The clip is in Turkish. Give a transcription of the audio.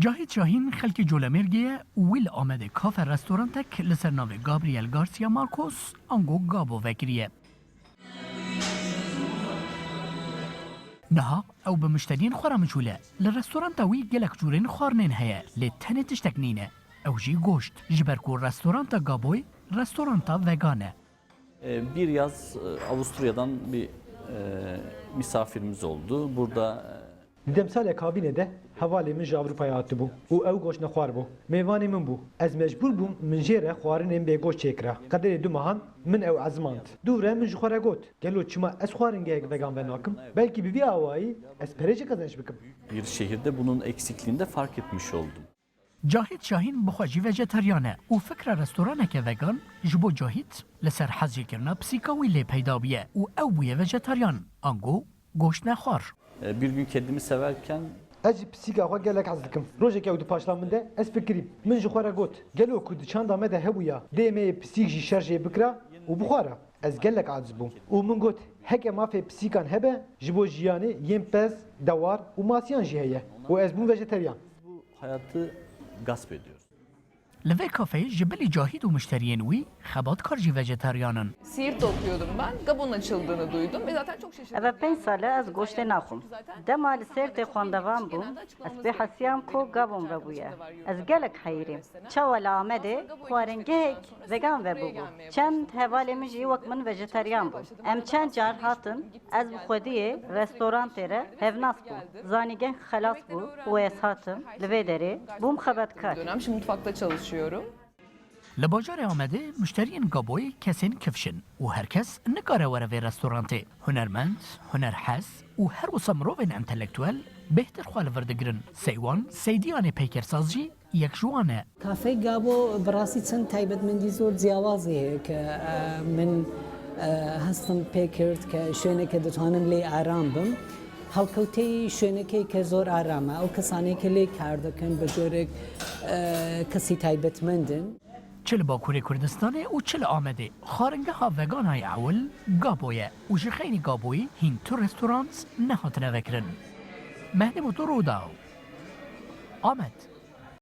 جاهید شاهین خلک جولمرگیه ویل آمده کافه رستورانتک لسر ناوی گابریل گارسیا مارکوس آنگو گابو وکریه. نها او به مشترین خورا مجهوله لرستوران تاوی گلک جورین خورنین هیا لتنه تشتکنینه او جی گوشت جبرکو رستوران تا گابوی رستوران تا وگانه. Bir yaz Avusturya'dan bir misafirimiz oldu. Burada Didem salê kabînê hevalê min ji Avrupayê hatibû û ew goşt nexwar bû. Mêvanê min bû. Ez mecbûr bûm min jê re xwarinên bêgoşt çêkira. Qederê du mehan min ew ezmand. Dûre min ji xwe re got. Gelo çima ez xwaringehek vegan venakim. Belkî bi vî awayî ez perêjî kazanç bikim. bir şehirde bunun eksikliğini de fark etmiş oldum. جاهید شاهین بخواجی ویژیتریانه و فکر رستورانه که وگان جبو جاهید لسر حزی کرنا پسیکاوی لی پیدا بیه و او بویه ویژیتریان آنگو گوشت نخوار. Bir gün kedimi severken Ez jî pisîka xwe gelek ez dikim. Rojekê ew di paşla min de ez fikirîm. Min ji xwe re got. Gelo ku di çanda me de hebûya dê me pisîk jî şer jê bikira û bixwara. Ez gelek aciz bûm. û min got heke mafê pisîkan hebe ji bo jiyanê yên pez, dewar û masiyan jî heye. û ez bûm vejeteryan. bu hayatı gasp ediyoruz. لوی کافه جبلی جاهید و مشتریین وی خبات کارجی ویژیتریانن. Siirt'te okuyordum ben. Gabon açıldığını duydum ve zaten çok şaşırdım. Evet 5 sale az goşte naxum. Demal serte xwandevan bûm. Ez bê hesiyam ku Gabon vebuye. Ez gelek heyrim. Çawala Amedê xwaringehek vegan vebû. Çend hevalê min jî wek min vejeteryan bû. Em çend car hatin ez bi xwediyê restorantê re hevnas bûm. Zanîgeh xelas bû û ez hatim li vê derê bûm xebetkar. Dönem şimdi mutfakta çalışıyorum. لباجار آمده مشتریین گابوی کسین کفشن و هر کس نکاره وره وی رستورانتی هنرمند، هنرحس و هر وسمروین انتلکتوال بهتر خوال وردگرن سیوان سیدیان پیکرسازجی یک جوانه. کافه گابو براسی چند تایبەتمەندی زۆر جیاوازی هەیە کە من هەستم پێ کرد کە شوێنێکە دەتوانم لێ ئارام بم. هەڵکەوتەی شوێنەکەی کە زۆر ئارامە ئەو کەسانەی کە لێ کار دەکەن بە جۆرێک کەسی تایبەتمەندن. چل باکوری کردستانه و چل آمده خارنگه ها وگان های اول گابویه و جخینی گابوی هین تو رستورانت نهاتنه وکرن. مهدی موتور رو داو آمد